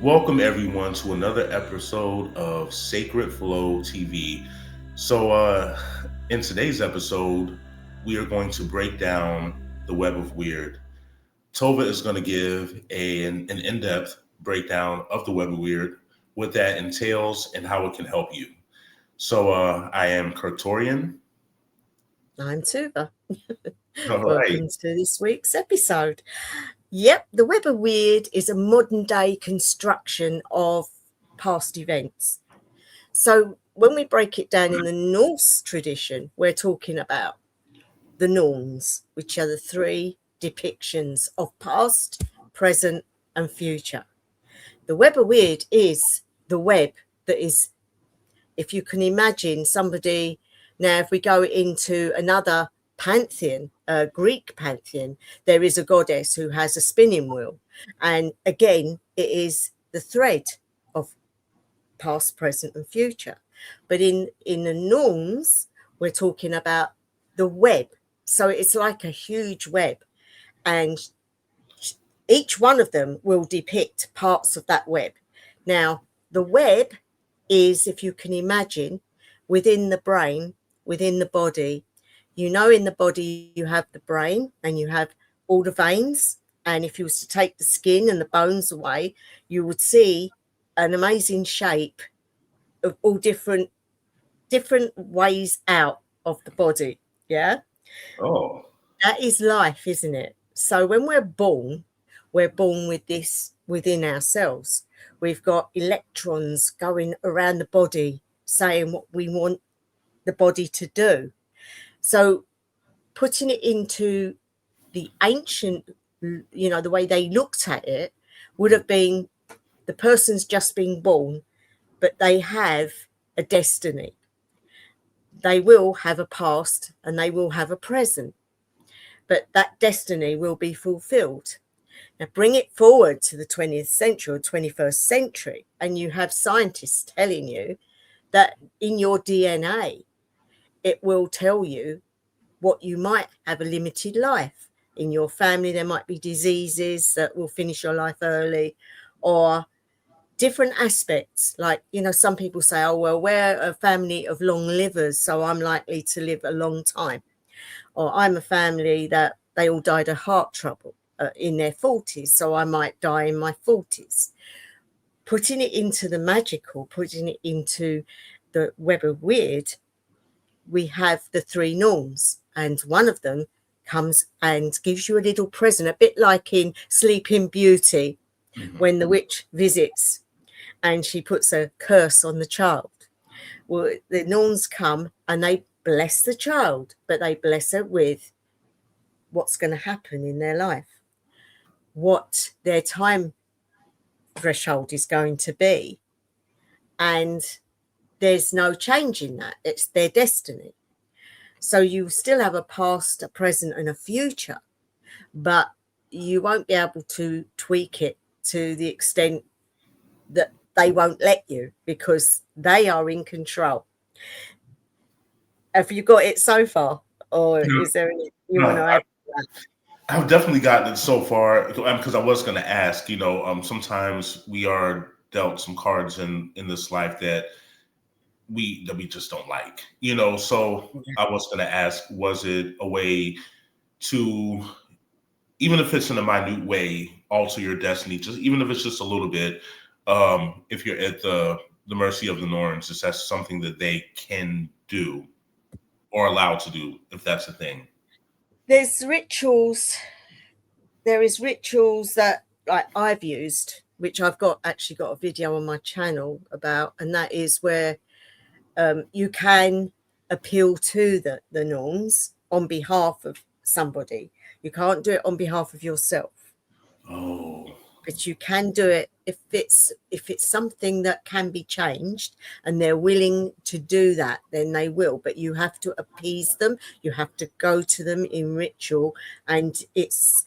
Welcome everyone to another episode of Sacred Flow TV. So, in today's episode, we are going to break down the Web of Wyrd. Tova is going to give an in-depth breakdown of the Web of Wyrd, what that entails, and how it can help you. So, I am Kertorian. I'm Tova. All right. Welcome to this week's episode. Yep, the Web of Wyrd is a modern day construction of past events. So when we break it down in the Norse tradition, we're talking about the Norns, which are the three depictions of past, present, and future. The Web of Wyrd is the web that is, if you can imagine somebody. Now, if we go into another pantheon, Greek pantheon, there is a goddess who has a spinning wheel. And again, it is the thread of past, present, and future. But in the Norns, we're talking about the web. So it's like a huge web. And each one of them will depict parts of that web. Now, the web is, if you can imagine, within the brain, within the body. You know, in the body, you have the brain and you have all the veins. And if you was to take the skin and the bones away, you would see an amazing shape of all different ways out of the body. Yeah. Oh, That is life, isn't it? So when we're born with this within ourselves. We've got electrons going around the body saying what we want the body to do. So putting it into the ancient, the way they looked at it would have been the person's just been born, but they have a destiny. They will have a past and they will have a present, but that destiny will be fulfilled. Now, bring it forward to the 20th century or 21st century, and you have scientists telling you that in your DNA, it will tell you what you might have a limited life. In your family, there might be diseases that will finish your life early, or different aspects. Like, some people say, oh, well, we're a family of long livers, so I'm likely to live a long time. Or I'm a family that they all died of heart trouble in their 40s, so I might die in my 40s. Putting it into the magical, putting it into the Web of Wyrd, we have the Three Norns, and one of them comes and gives you a little present, a bit like in Sleeping Beauty, when the witch visits and she puts a curse on the child. Well, the Norns come and they bless the child, but they bless her with what's going to happen in their life, what their time threshold is going to be. And there's no change in that. It's their destiny. So you still have a past, a present, and a future, but you won't be able to tweak it to the extent that they won't let you, because they are in control. Have you got it so far? Or is there any you want to no, add to that? I've definitely gotten it so far because I was going to ask. Sometimes we are dealt some cards in this life that we just don't like. So I was going to ask, was it a way to, even if it's in a minute way, alter your destiny? Just even if it's just a little bit. If you're at the mercy of the Norns, is that something that they can do or allowed to do, if that's a thing? There's rituals. There is rituals that, like, I've used, which I've actually got a video on my channel about, and that is where you can appeal to the Norns on behalf of somebody. You can't do it on behalf of yourself, Oh, but you can do it if it's something that can be changed and they're willing to do that, then they will. But you have to appease them, you have to go to them in ritual, and it's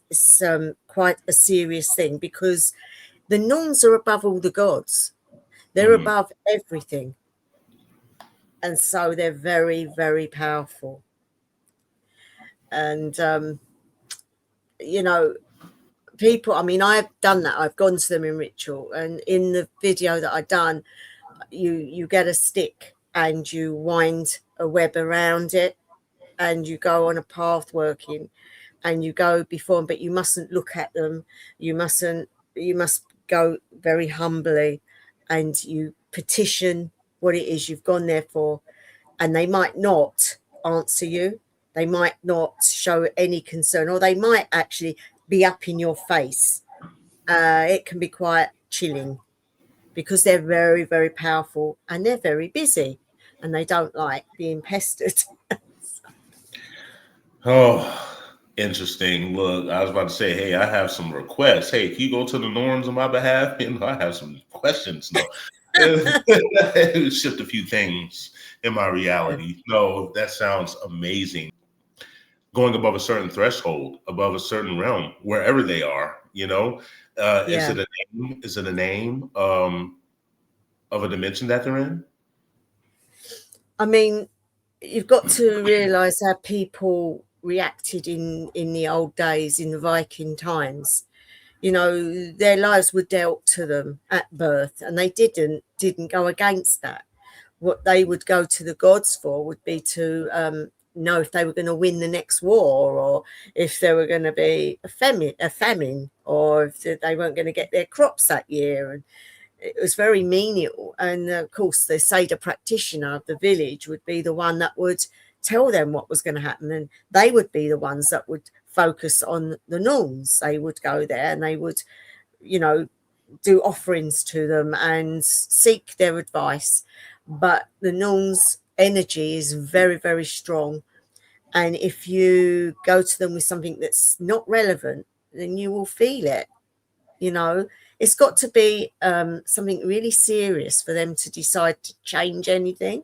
quite a serious thing, because the Norns are above all the gods. They're mm, above everything, and so they're very, very powerful. And you know people, I mean, I've done that. I've gone to them in ritual, and in the video that I've done, you get a stick and you wind a web around it, and you go on a path working, and you go before them, but you mustn't look at them. You must go very humbly, and you petition what it is you've gone there for, and they might not answer you. They might not show any concern, or they might actually be up in your face. It can be quite chilling because they're very, very powerful, and they're very busy, and they don't like being pestered. Oh, interesting. Look, I was about to say, hey, I have some requests. Hey, can you go to the Norns on my behalf? I have some questions. No, shift a few things in my reality. No, that sounds amazing. Going above a certain threshold, above a certain realm, wherever they are, is it a name? Is it a name of a dimension that they're in? I mean, you've got to realise how people reacted in the old days, in the Viking times. Their lives were dealt to them at birth, and they didn't go against that. What they would go to the gods for would be to know if they were going to win the next war, or if there were going to be a famine, or if they weren't going to get their crops that year. And it was very menial. And of course, the Seder practitioner of the village would be the one that would tell them what was going to happen, and they would be the ones that would focus on the Norns. They would go there and they would, do offerings to them and seek their advice. But the Norns' energy is very, very strong. And if you go to them with something that's not relevant, then you will feel it. It's got to be something really serious for them to decide to change anything.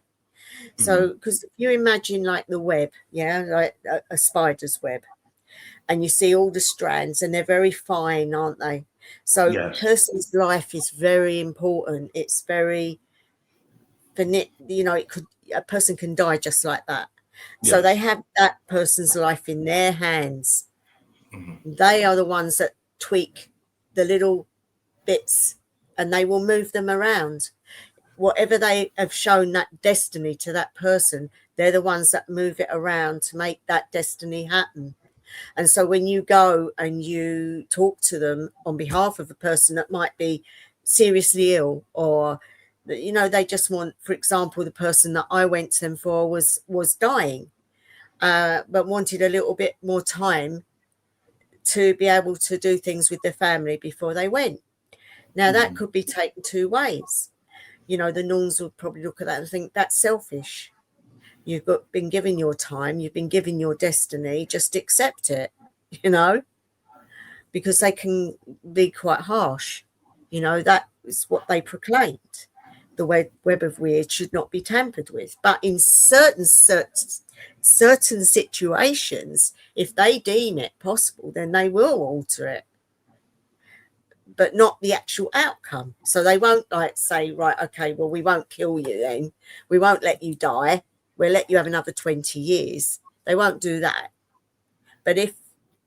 So, because if you imagine like the web, like a spider's web, and you see all the strands, and they're very fine, aren't they? So Yes. a person's life is very important. It's very, a person can die just like that. So Yes. they have that person's life in their hands. They are the ones that tweak the little bits, and they will move them around. Whatever they have shown that destiny to that person, they're the ones that move it around to make that destiny happen. And so when you go and you talk to them on behalf of a person that might be seriously ill, or they just want, for example, the person that I went to them for was dying, but wanted a little bit more time to be able to do things with their family before they went. Now that could be taken two ways. The Norns would probably look at that and think that's selfish. You've been given your time, you've been given your destiny, just accept it, because they can be quite harsh. That is what they proclaimed. The Web of Wyrd should not be tampered with. But in certain situations, if they deem it possible, then they will alter it, but not the actual outcome. So they won't say, right, okay, well, we won't kill you then. We won't let you die. We'll let you have another 20 years. They won't do that. But if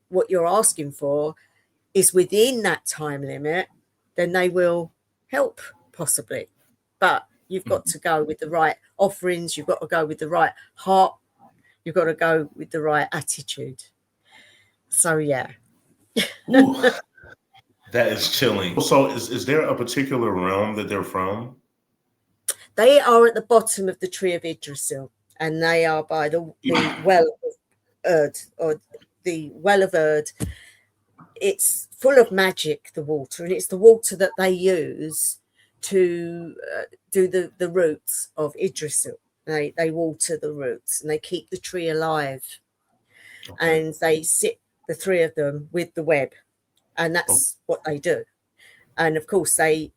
what you're asking for is within that time limit, then they will help possibly. But you've got to go with the right offerings. You've got to go with the right heart. You've got to go with the right attitude. So, yeah. Ooh, that is chilling. So is there a particular realm that they're from? They are at the bottom of the tree of Yggdrasil, and they are by the Well of Wyrd, or the Well of Wyrd. It's full of magic, the water, and it's the water that they use to do the roots of Yggdrasil. They water the roots, and they keep the tree alive. Okay. And they sit, the three of them, with the web, and that's what they do. And of course, they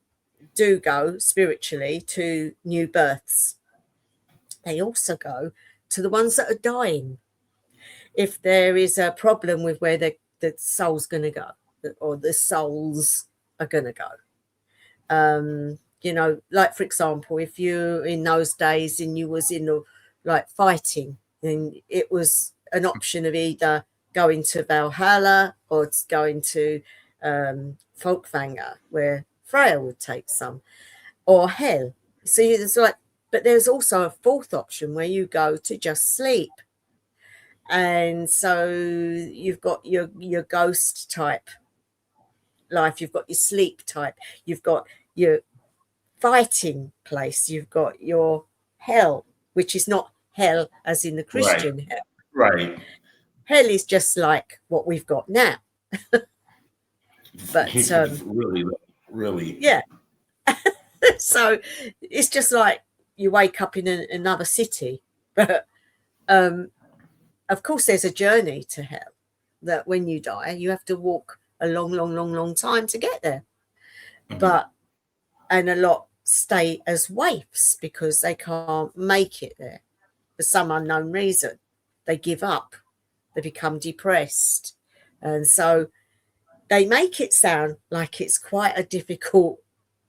do go spiritually to new births. They also go to the ones that are dying. If there is a problem with where the soul's going to go, or the souls are going to go, like, for example, if you in those days and you was in fighting, then it was an option of either going to Valhalla or going to Folkvanger, where Freya would take some, or hell. See, it's like, but there's also a fourth option where you go to just sleep. And so you've got your ghost type life, you've got your sleep type, you've got your fighting place, you've got your hell, which is not hell as in the Right. Christian hell. Right. Hell is just like what we've got now. But Really, really. yeah, so it's just like you wake up in another city. But of course, there's a journey to hell that when you die, you have to walk a long time to get there. Mhm. But and a lot stay as waifs because they can't make it there for some unknown reason. They give up, they become depressed, and so they make it sound like it's quite a difficult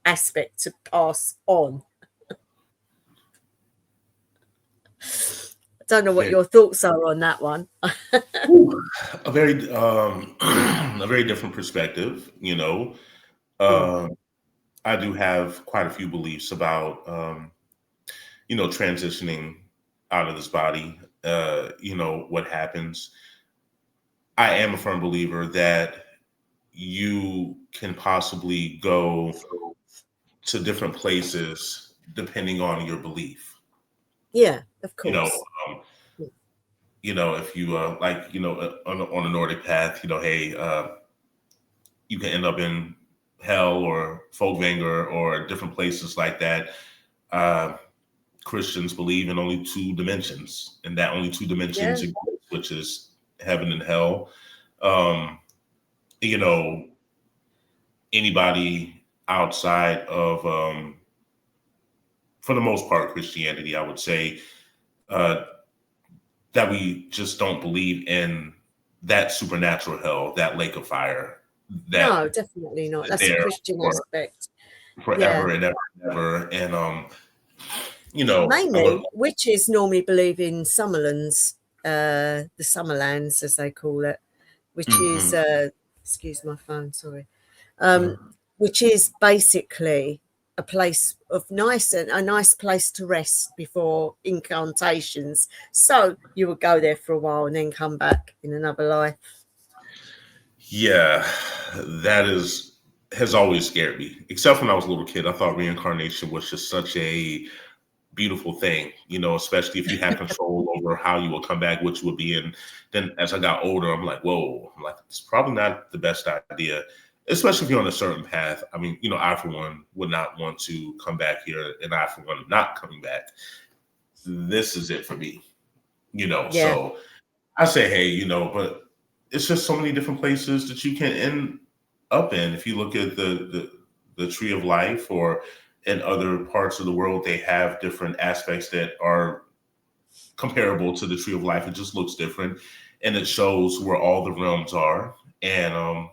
aspect to pass on. I don't know what Okay. your thoughts are on that one. Ooh, a very a very different perspective, you know. Mm. Um, I do have quite a few beliefs about transitioning out of this body. What happens. I am a firm believer that you can possibly go to different places depending on your belief. Yeah, of You know, course. um, if you on the Nordic path, hey, you can end up in hell or Folkvanger or different places like that. Uh, Christians believe in only two dimensions, and that only two Yeah, dimensions exist, which is heaven and hell. Um, you know, Anybody outside of, for the most part, Christianity, I would say, uh, that we just don't believe in that supernatural hell, that lake of fire, that no, definitely not. That's a there Christian for aspect. Yeah. forever and ever and ever. And I look. Mainly, witches normally believe in Summerlands, the Summerlands, as they call it, which is, Mhm. excuse my phone, sorry, which is basically a place of a nice place to rest before incantations. So you would go there for a while and then come back in another life. Yeah, that has always scared me. Except when I was a little kid, I thought reincarnation was just such a beautiful thing, especially if you had control over how you will come back, which would be. And then as I got older, I'm like, whoa, I'm like, it's probably not the best idea, especially if you're on a certain path. I mean, I, for one, would not want to come back here, and I, for one, am not coming back. This is it for me, Yeah, So I say, hey, but it's just so many different places that you can end up in. If you look at the tree of life, or in other parts of the world, they have different aspects that are comparable to the tree of life. It just looks different, and it shows where all the realms are. And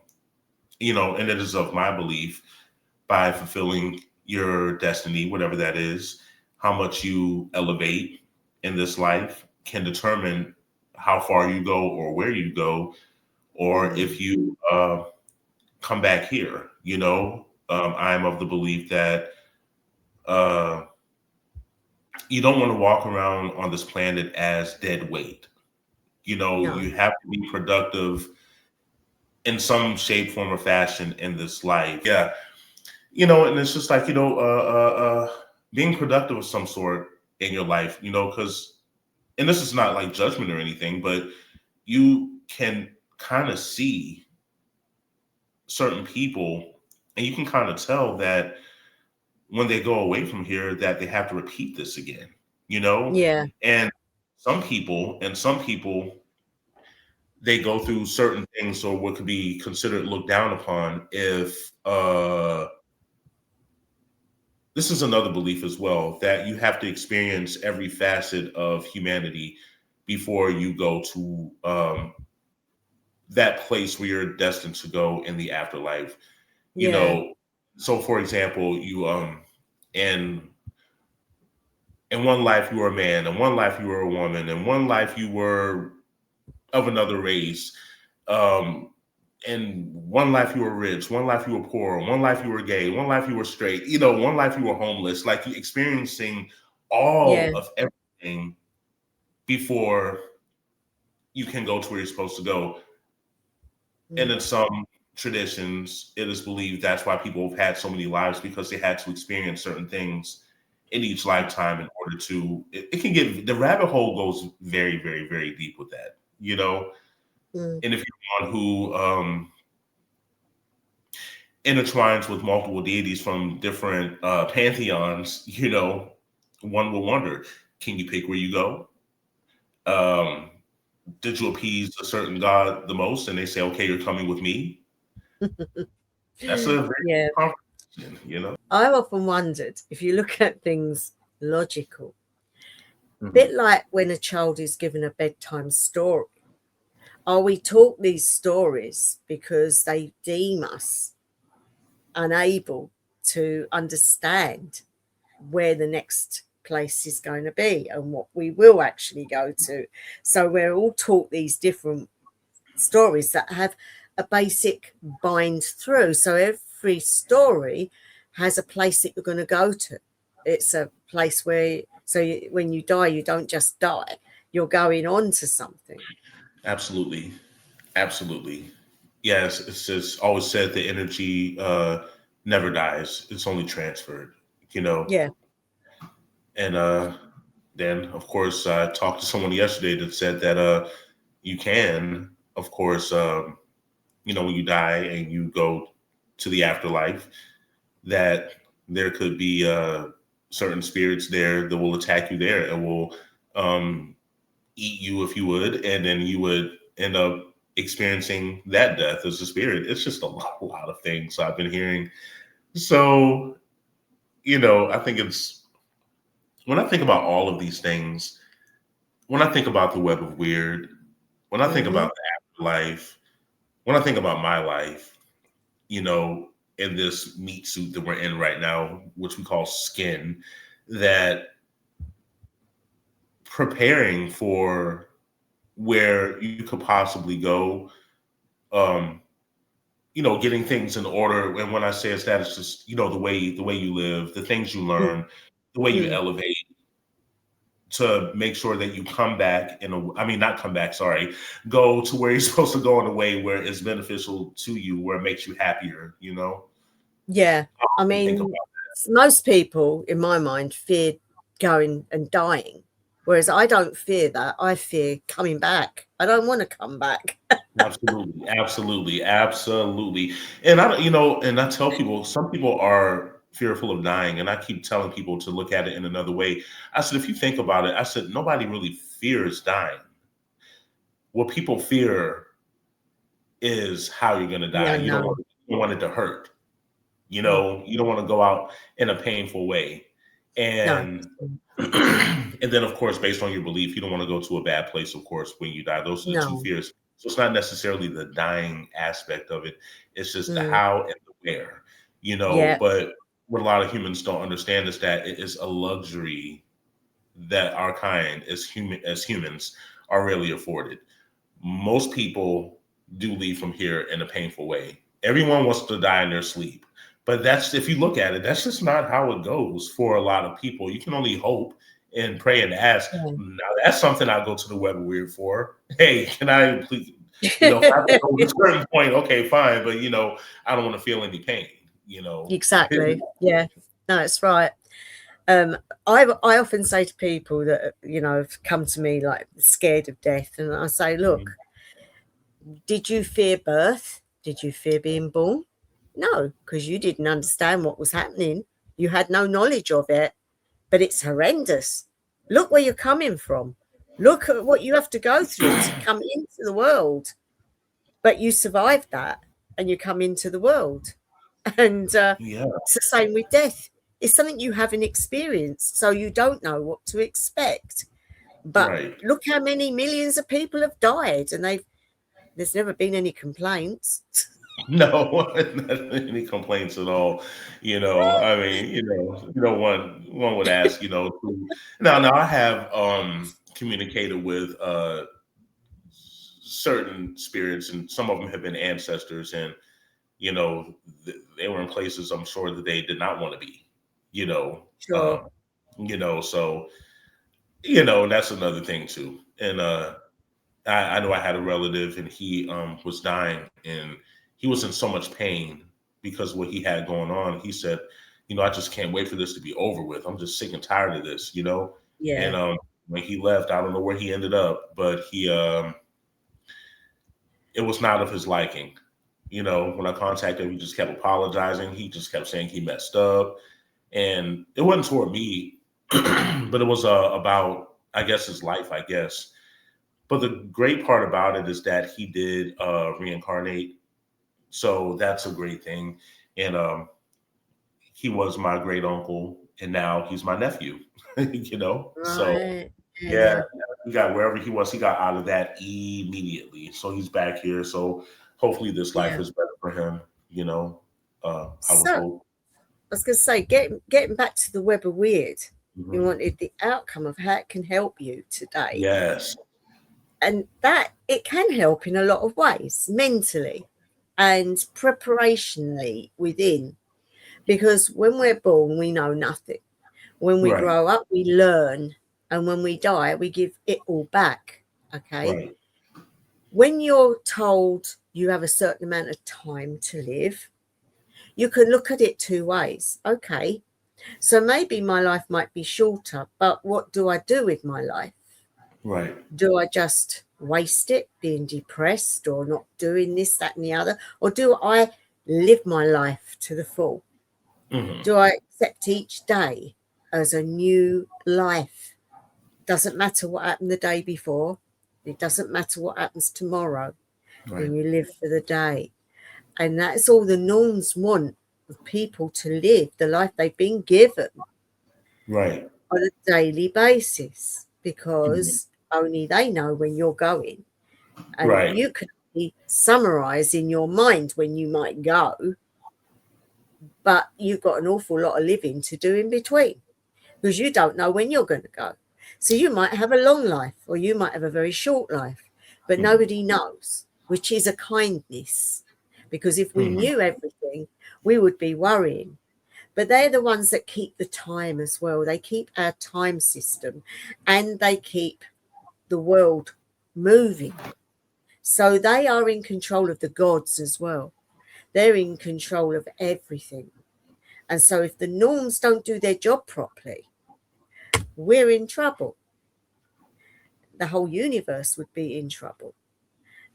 and it is of my belief, by fulfilling your destiny, whatever that is, how much you elevate in this life can determine how far you go or where you go, or if you come back here. I'm of the belief that uh, you don't want to walk around on this planet as dead weight. no, You have to be productive in some shape, form, or fashion in this life. Yeah, and it's just like, being productive of some sort in your life, because, and this is not like judgment or anything, but you can kind of see certain people, and you can kind of tell that when they go away from here, that they have to repeat this again, you know? yeah, And some people, they go through certain things, or what could be considered looked down upon, if this is another belief as well, that you have to experience every facet of humanity before you go to that place where you're destined to go in the afterlife. You yeah, know, so for example, you in in one life you were a man, in one life you were a woman, in one life you were of another race. Um, and one life you were rich, one life you were poor, one life you were gay, one life you were straight, you know, one life you were homeless, like you experiencing Yeah. all of everything before you can go to where you're supposed to go. And in some traditions, it is believed that's why people have had so many lives, because they had to experience certain things in each lifetime in order to. It can get, the rabbit hole goes very, very, very deep with that, you know. Mm. And if you're one who intertwines with multiple deities from different pantheons, you know, one will wonder: can you pick where you go? Um, did you appease a certain god the most, and they say, "Okay, you're coming with me"? That's a very Yeah. complicated, you know. I've often wondered if you look at things logical, a Mhm. bit like when a child is given a bedtime story. Are we taught these stories because they deem us unable to understand where the next place is going to be and what we will actually go to? So we're all taught these different stories that have a basic bind through. So every story has a place that you're going to go to. It's a place where, so when you die, you don't just die, you're going on to something. Absolutely, absolutely. Yes, it's just always said the energy never dies; it's only transferred. You know, Yeah. and then of course I talked to someone yesterday that said that you can, of course, you know, when you die and you go to the afterlife, that there could be certain spirits there that will attack you there and will um, eat you if you would, and then you would end up experiencing that death as a spirit. It's just a lot of things I've been hearing. So, you know, I think it's, when I think about all of these things, when I think about the Web of Weird, when I think Mm-hmm. about the afterlife, when I think about my life, you know, in this meat suit that we're in right now, which we call skin, that preparing for where you could possibly go, um, you know, getting things in order. And when I say it's that, it's just, you know, the way you live, the things you learn, the way you Mm-hmm. elevate to make sure that you come back in a, I mean, not come back, sorry, go to where you're supposed to go in a way where it's beneficial to you, where it makes you happier, you know? Yeah. I And think mean, about most people, in my mind, fear going and dying, whereas I don't fear that. I fear coming back. I don't want to come back. absolutely, absolutely, absolutely. And I, you know, and I tell people, some people are fearful of dying, and I keep telling people to look at it in another way. I said, if you think about it, I said, nobody really fears dying. What people fear is how you're going to Yeah, die. no. You don't want it to hurt. You Mm. know, you don't want to go out in a painful way. No. And and then of course, based on your belief, you don't want to go to a bad place, of course, when you die. Those are the two No. fears. So it's not necessarily the dying aspect of it. It's just the Mm. how and the where, you know. Yeah. But what a lot of humans don't understand is that it is a luxury that our kind as humans are really afforded. Most people do leave from here in a painful way. Everyone wants to die in their sleep. But that's, if you look at it, that's just not how it goes for a lot of people. You can only hope and pray and ask. Now, that's something I go to the Web of Weird for. Hey, can I please, you know, if I have to go to a certain point, okay, fine. But, you know, I don't want to feel any pain, you know. Exactly. Yeah. No, it's right. Um, I often say to people that have come to me like scared of death, and I say, look, did you fear birth? Did you fear being born? No, because you didn't understand what was happening. You had no knowledge of it, but it's horrendous. Look where you're coming from. Look at what you have to go through to come into the world. But you survived that and you come into the world. And Yeah, it's the same with death. It's something you haven't experienced, so you don't know what to expect. But right. look how many millions of people have died, and there's never been any complaints. No, not any complaints at all. You know, I mean, one would ask, you know, now I have communicated with certain spirits, and some of them have been ancestors, and they were in places I'm sure that they did not want to be. You know, Sure. um, so that's another thing too. And I know I had a relative, and he was dying, and he was in so much pain because of what he had going on. He said, I just can't wait for this to be over with. I'm just sick and tired of this. Yeah. And when he left, I don't know where he ended up, but it was not of his liking. When I contacted him, he just kept apologizing. He just kept saying he messed up, and it wasn't toward me, but it was about, I guess, his life, I guess. But the great part about it is that he did reincarnate, so that's a great thing. And he was my great uncle, and now he's my nephew. So Right. yeah, Yeah. he got wherever he was, he got out of that immediately. So he's back here. So hopefully this life Yeah. is better for him. I would So I hope. was going to say, getting back to the Web of Weird, you Mhm. wanted the outcome of how it can help you today. Yes. And that it can help in a lot of ways, mentally and preparationally within. Because when we're born, we know nothing. When we Right. grow up, we learn. And when we die, we give it all back. Okay. Right. When you're told you have a certain amount of time to live, you can look at it two ways. Okay. So maybe my life might be shorter, but what do I do with my life? Right. Do I just waste it being depressed or not doing this, that, and the other? Or do I live my life to the full? Hmm. Do I accept each day as a new life? Doesn't matter what happened the day before. It doesn't matter what happens tomorrow. Right. And you live for the day. And that's all the Norns want of people to live the life they've been given Right. on a daily basis, Mhm. because only they know when you're going. And Right. you can summarize in your mind when you might go, but you've got an awful lot of living to do in between, because you don't know when you're going to go. So you might have a long life or you might have a very short life, but Mhm. nobody knows, which is a kindness. Because if we Mhm. knew everything, we would be worrying. But they're the ones that keep the time as well. They keep our time system and they keep the world moving. So they are in control of the gods as well. They're in control of everything. And so if the norms don't do their job properly, we're in trouble. The whole universe would be in trouble.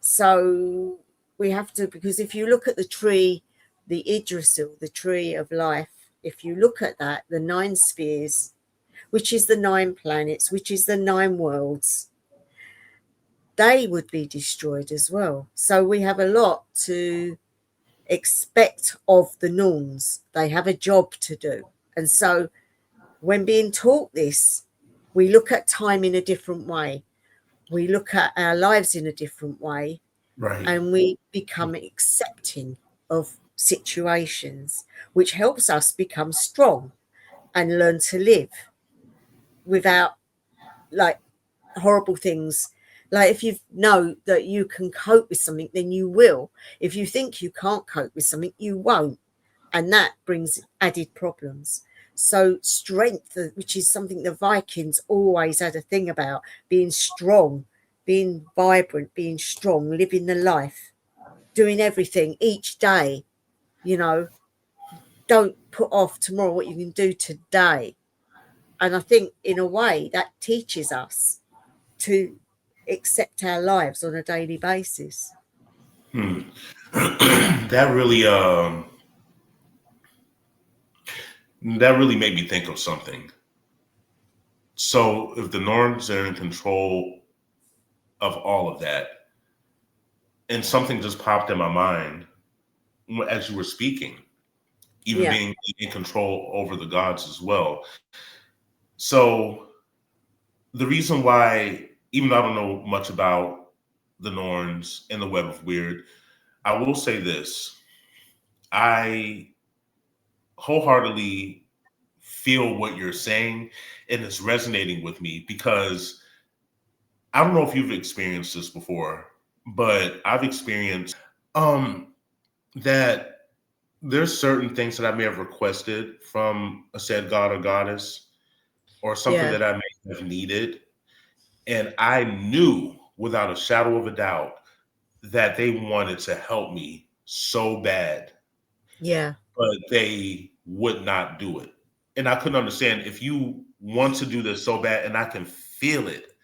So we have to, because if you look at the tree, the Yggdrasil, the tree of life, if you look at that, the 9 spheres, which is the 9 planets, which is the 9 worlds, they would be destroyed as well. So we have a lot to expect of the Norns. They have a job to do. And so when being taught this, we look at time in a different way. We look at our lives in a different way, Right. and we become accepting of situations, which helps us become strong and learn to live without, like, horrible things. Like, if you know that you can cope with something, then you will. If you think you can't cope with something, you won't, and that brings added problems. So strength, which is something the Vikings always had a thing about, being strong, being vibrant, being strong, living the life, doing everything each day, you know, don't put off tomorrow what you can do today. And I think in a way that teaches us to accept our lives on a daily basis. Hmm. That really made me think of something. So if the Norns are in control of all of that, and something just popped in my mind as you were speaking, even Yeah, being in control over the gods as well. So the reason why, even though I don't know much about the Norns and the Web of Weird, I will say this. I wholeheartedly feel what you're saying, and it's resonating with me because I don't know if you've experienced this before, but I've experienced um that there's certain things that I may have requested from a said god or goddess, or something Yeah, that I may have needed, and I knew without a shadow of a doubt that they wanted to help me so bad, yeah, but they would not do it. And I couldn't understand, if you want to do this so bad and I can feel it,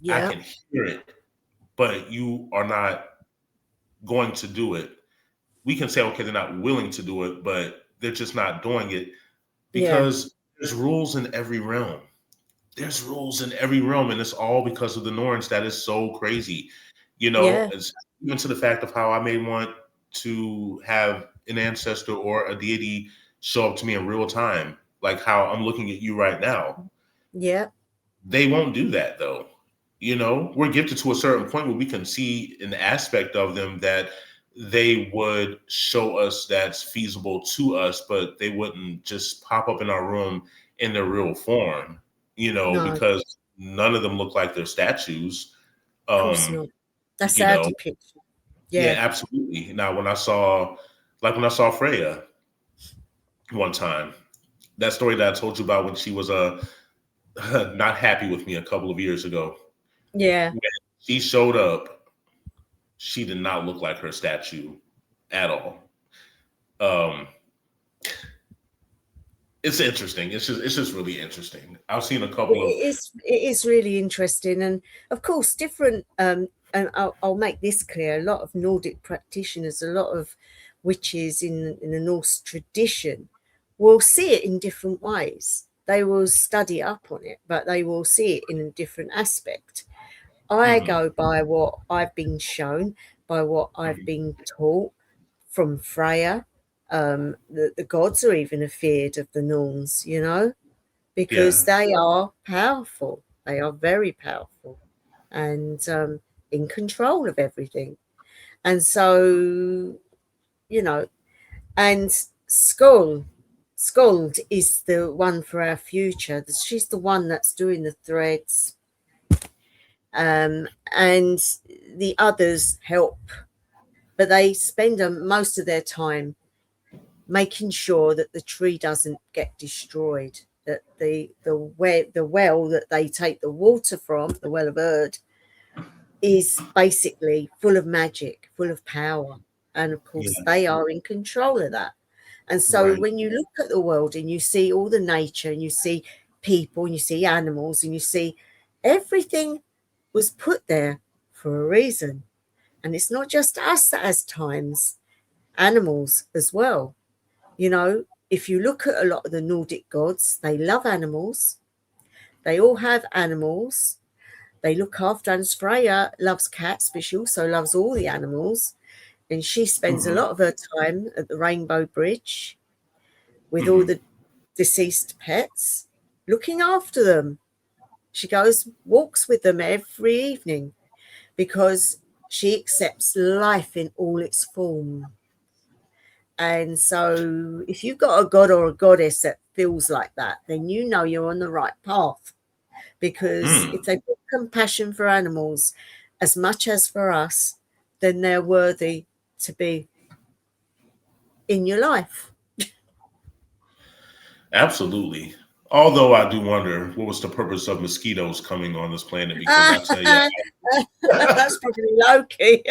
I yeah, can hear it, but you are not going to do it. We can say, okay, they're not willing to do it, but they're just not doing it yeah, because there's rules in every realm. There's rules in every realm, and it's all because of the Norns. That is so crazy. yeah, It's even to the fact of how I may want to have an ancestor or a deity show up to me in real time, like how I'm looking at you right now. yeah, They won't do that though. We're gifted to a certain point where we can see an aspect of them that they would show us that's feasible to us, but they wouldn't just pop up in our room in their real form, no, of because none of them look like they're statues. course Um, not. That's you our know, depiction. yeah, Yeah, absolutely. Now, when I saw Freya one time, that story that I told you about when she was not happy with me a couple of years ago, yeah. when she showed up, she did not look like her statue at all. Um, it's interesting. It's just really interesting. I've seen a couple of. It is really interesting, and of course, different. And I'll make this clear: a lot of Nordic practitioners, a lot of witches in the Norse tradition, will see it in different ways. They will study up on it, but they will see it in a different aspect. I Mhm, go by what I've been shown, by what I've mhm. been taught from Freya. The gods are even afeared of the Norns, because Yeah, they are powerful. They are very powerful and in control of everything. And so, you know, and Skuld is the one for our future. She's the one that's doing the threads, and the others help, but they spend most of their time making sure that the tree doesn't get destroyed. That the well that they take the water from, the Well of Wyrd, is basically full of magic, full of power, and of course yeah, they are in control of that. And so right. when you look at the world and you see all the nature and you see people and you see animals and you see everything was put there for a reason. And it's not just us that has times, animals as well. If you look at a lot of the Nordic gods, they love animals. They all have animals. They look after, and Freya loves cats, but she also loves all the animals. And she spends a Hmm. lot of her time at the Rainbow Bridge with all Hmm. the deceased pets, looking after them. She goes, walks with them every evening because she accepts life in all its form. And so, if you've got a god or a goddess that feels like that, then you know you're on the right path. Because if Mm. they've got compassion for animals as much as for us, then they're worthy to be in your life. Absolutely. Although I do wonder what was the purpose of mosquitoes coming on this planet, because I tell you, That's probably Loki.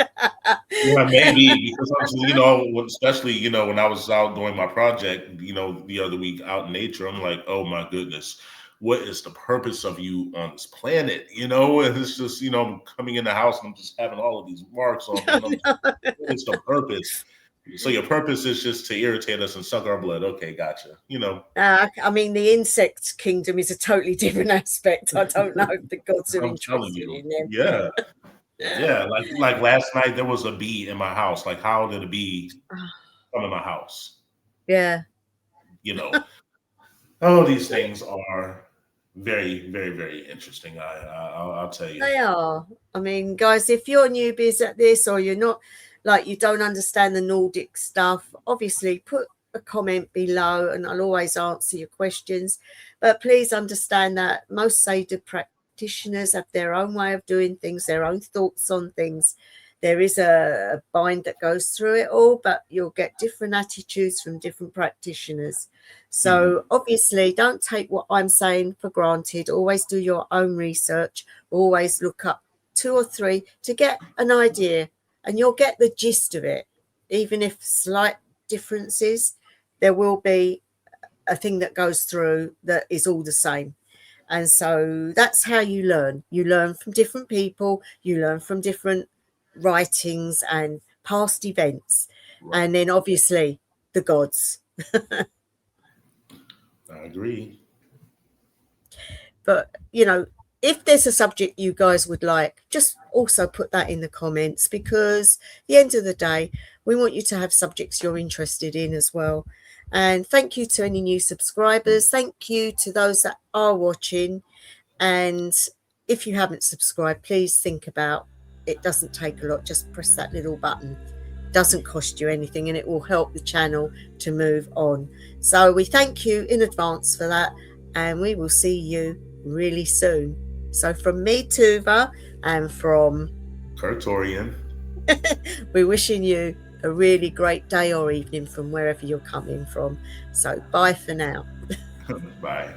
yeah, maybe because especially when I was out doing my project, the other week out in nature, I'm like, oh my goodness, what is the purpose of you on this planet? And it's just I'm coming in the house and I'm just having all of these marks on me, and I'm just, what is the purpose? So your purpose is just to irritate us and suck our blood. Okay, gotcha. I mean, the insect kingdom is a totally different aspect. I don't know if the gods are I'm telling interested you, in them. yeah, yeah. Like last night, there was a bee in my house. Like, how did a bee come in my house? Yeah, You know, all these things are very, very, very interesting. I'll tell you. they are. I mean, guys, if you're newbies at this or you're not, like, you don't understand the Nordic stuff, obviously put a comment below and I'll always answer your questions. But please understand that most Seder practitioners have their own way of doing things, their own thoughts on things. there is a bind that goes through it all, but you'll get different attitudes from different practitioners. So obviously, don't take what I'm saying for granted. Always do your own research. Always look up 2 or 3 to get an idea, and you'll get the gist of it. Even if slight differences, there will be a thing that goes through that is all the same. And so that's how you learn. You learn from different people, you learn from different writings and past events, and then obviously the gods. I agree. But, if there's a subject you guys would like, just also put that in the comments, because at the end of the day, we want you to have subjects you're interested in as well. And thank you to any new subscribers. Thank you to those that are watching. And if you haven't subscribed, please think about it. Doesn't take a lot. Just press that little button. Doesn't cost you anything, and it will help the channel to move on. So we thank you in advance for that, and we will see you really soon. So from me, Tova, and from Kertorian, we're wishing you a really great day or evening from wherever you're coming from. So bye for now. bye.